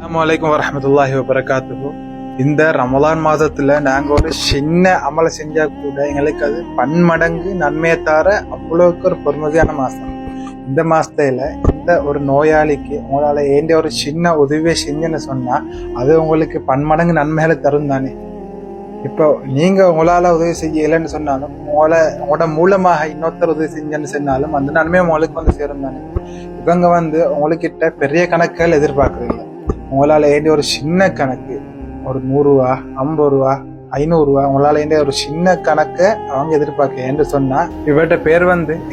அஸ்ஸலாமு அலைக்கும் வரஹ்மத்துல்லாஹி வபரகாத்துஹு. இந்த ரமலான் மாதத்துல நாங்க ஒரு சின்ன அமலை செஞ்சா கூட எங்களுக்கு அது பன்மடங்கு நன்மையை தார அவ்வளவுக்கு ஒரு பொறுமதியான மாசம். இந்த மாசத்துல இந்த ஒரு நோயாளிக்கு உங்களால ஏண்ட ஒரு சின்ன உதவியை செஞ்சுன்னு சொன்னா அது உங்களுக்கு பன்மடங்கு நன்மைகளை தரும் தானே. இப்போ நீங்க உங்களால உதவி செய்யலைன்னு சொன்னாலும் உங்களோட மூலமாக இன்னொருத்தர் உதவி செஞ்சேன்னு சொன்னாலும் அந்த நன்மை உங்களுக்கு வந்து சேரும் தானே. இவங்க உங்ககிட்ட பெரிய கணக்குகள் எதிர்பார்க்கறீங்க. உங்களால ஏண்டி ஒரு சின்ன கணக்கு, ஒரு 100 ரூபா, 50 ரூபா, 500 ரூபா, உங்களால ஏண்டி ஒரு சின்ன கணக்கை அவங்க எதிர்பார்க்க என்று சொன்னா, இவர்கிட்ட பேர்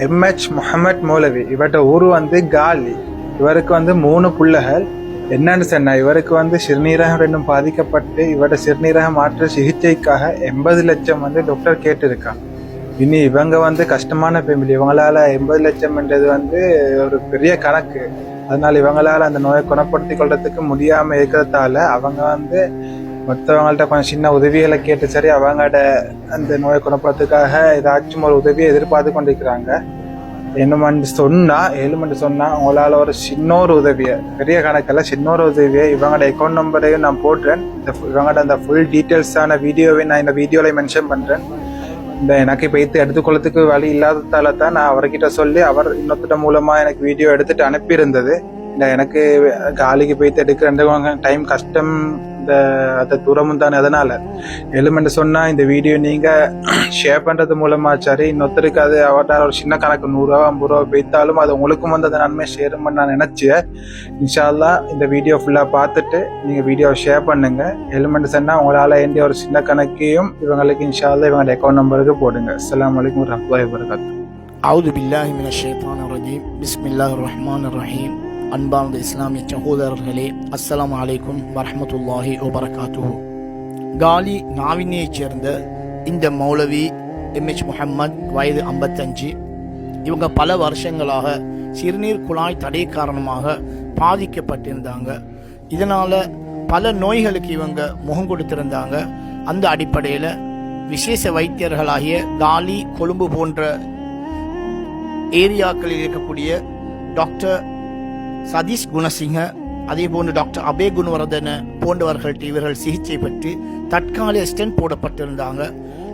MH முஹம்மத் மௌலவி. இவர்கிட்ட ஊரு காலி. இவருக்கு 3 பிள்ளைகள். என்னன்னு சொன்னா, இவருக்கு சிறுநீரகம் ரெண்டும் பாதிக்கப்பட்டு இவரோட சிறுநீரக மாற்று சிகிச்சைக்காக 80 லட்சம் டாக்டர் கேட்டிருக்காங்க. இனி இவங்க கஷ்டமான ஃபேமிலி. இவங்களால 80 லட்சம் என்றது ஒரு பெரிய கணக்கு. அதனால இவங்களால அந்த நோயை குணப்படுத்தி கொள்றதுக்கு முடியாம இருக்கிறதால அவங்க மற்றவங்கள்ட்ட கொஞ்சம் சின்ன உதவிகளை கேட்டு சரி அவங்களோட அந்த நோயை குணப்படுறதுக்காக ஏதாச்சும் ஒரு உதவியை எதிர்பார்த்து கொண்டிருக்கிறாங்க. என்னமென்று சொன்னா உங்களால ஒரு சின்ன ஒரு உதவியை, பெரிய கணக்கில் சின்ன ஒரு உதவியை இவங்களோட அக்கௌண்ட் நம்பரையும் நான் போடுறேன். இவங்களோட அந்த ஃபுல் டீட்டெயில்ஸான வீடியோவை நான் இந்த வீடியோல மென்ஷன் பண்றேன். இந்த எனக்கு இப்போ எடுத்துக்கொள்ளத்துக்கு வழி இல்லாததால தான் நான் அவர்கிட்ட சொல்லி அவர் இன்னொருத்த மூலமா எனக்கு வீடியோ எடுத்துட்டு அனுப்பியிருந்தது. இந்த எனக்கு காலிக்கு போய்த்து எடுக்கிற டைம் கஷ்டம், அந்த தூரமும் தானே. அதனால எலிமெண்ட் சொன்னா இந்த வீடியோ நீங்க ஷேர் பண்றது மூலமா சரி இன்னொருத்தருக்கு அது அவர்கிட்ட ஒரு சின்ன கணக்கு 100 ரூபா 50 ரூபா போய்த்தாலும் அது உங்களுக்கும் அந்த நன்மை சேரும்னு நான் நினைச்சேன். இன்ஷா அல்லாஹ் இந்த வீடியோ ஃபுல்லா பார்த்துட்டு நீங்க வீடியோ ஷேர் பண்ணுங்க. எலிமெண்ட் சொன்னா உங்களால எந்த ஒரு சின்ன கணக்கையும் இவங்களுக்கு இன்ஷா அல்லாஹ் இவங்க அக்கௌண்ட் நம்பருக்கு போடுங்க. அஸ்ஸலாமு அலைக்கும் வரஹ்மத்துல்லாஹி வபரகாத்துஹு. அவுது பில்லாஹி மினஷ் ஷைத்தானிர் ரஜீம். பிஸ்மில்லாஹிர் ரஹ்மானிர் ரஹீம். அன்பார்ந்த இஸ்லாமிய சகோதரர்களே, அஸ்ஸலாமு அலைக்கும் வரஹ்மத்துல்லாஹி வபரகாத்துஹு. காலி நாவினியைச் சேர்ந்த இந்த மௌலவி MH முஹம்மத், வயது 55. இவங்க பல வருஷங்களாக சிறுநீர் குழாய் தடை காரணமாக பாதிக்கப்பட்டிருந்தாங்க. இதனால பல நோய்களுக்கு இவங்க முகம் கொடுத்திருந்தாங்க. அந்த அடிப்படையில் விசேஷ வைத்தியர்களாகிய காலி, கொழும்பு போன்ற ஏரியாக்களில் இருக்கக்கூடிய டாக்டர் சதீஷ் குணசிங்க, அதே போன்று டாக்டர் அபே குணவர்தன போன்றவர்கள்ட்ட இவர்கள் சிகிச்சை பெற்று தற்காலிக ஸ்டென்ட் போடப்பட்டிருந்தாங்க.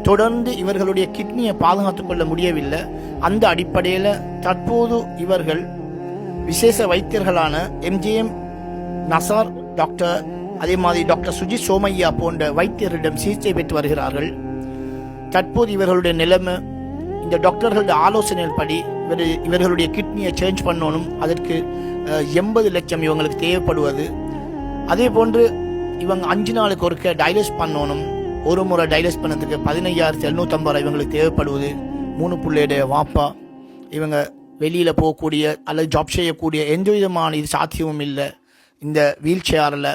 தொடர்ந்து இவர்களுடைய கிட்னியை பாதுகாத்துக் கொள்ள முடியவில்லை. அந்த அடிப்படையில் தற்போது இவர்கள் விசேஷ வைத்தியர்களான MJM நசார் டாக்டர், அதே மாதிரி டாக்டர் சுஜித் சோமையா போன்ற வைத்தியர்களிடம் சிகிச்சை பெற்று வருகிறார்கள். தற்போது இவர்களுடைய நிலைமை, இந்த டாக்டர்களுடைய ஆலோசனைகள் படி இவர்களுடைய கிட்னியை சேஞ்ச் பண்ணணும். அதற்கு 80 லட்சம் இவங்களுக்கு தேவைப்படுவது. அதே போன்று இவங்க 5 நாளுக்கு ஒருக்க டைலஸ் பண்ணணும். ஒரு முறை டைலஸ் பண்ணதுக்கு 15,750 இவங்களுக்கு தேவைப்படுவது. 3 பிள்ளையுடைய வாப்பா. இவங்க வெளியில் போகக்கூடிய அல்லது ஜாப் செய்யக்கூடிய எந்த விதமான இது சாத்தியமும் இல்லை. இந்த வீல் சேரில்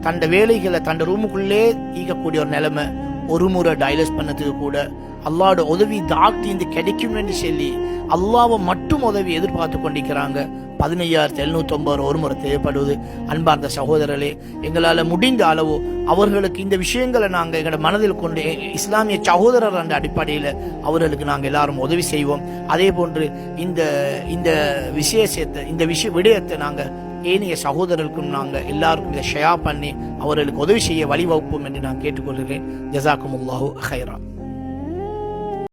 தண்ட வேலைகளை தண்ட ரூமுக்குள்ளே ஈக்கக்கூடிய ஒரு நிலைமை. ஒரு முறை டைலஸ் பண்ணதுக்கு கூட அல்லாவோட உதவி டாக்டர் இந்த கிடைக்கும் என்று சொல்லி அல்லாவை மட்டும் உதவி எதிர்பார்த்து கொண்டிருக்கிறாங்க. 15,750 ஒரு முறை தேவைப்படுவது. அன்பார்ந்த சகோதரர்களே, எங்களால் முடிந்த அளவு அவர்களுக்கு இந்த விஷயங்களை நாங்கள் எங்களோட மனதில் கொண்டு இஸ்லாமிய சகோதரர் என்ற அடிப்படையில் அவர்களுக்கு நாங்கள் எல்லாரும் உதவி செய்வோம். அதே போன்று இந்த விடயத்தை நாங்கள் ஏனைய சகோதரர்களுக்கும் நாங்கள் எல்லாருக்கும் இதை ஷேர் பண்ணி அவர்களுக்கு உதவி செய்ய வழிவகுப்போம் என்று நான் கேட்டுக்கொள்கிறேன். ஜஸாக்குமுல்லாஹு ஹைரா.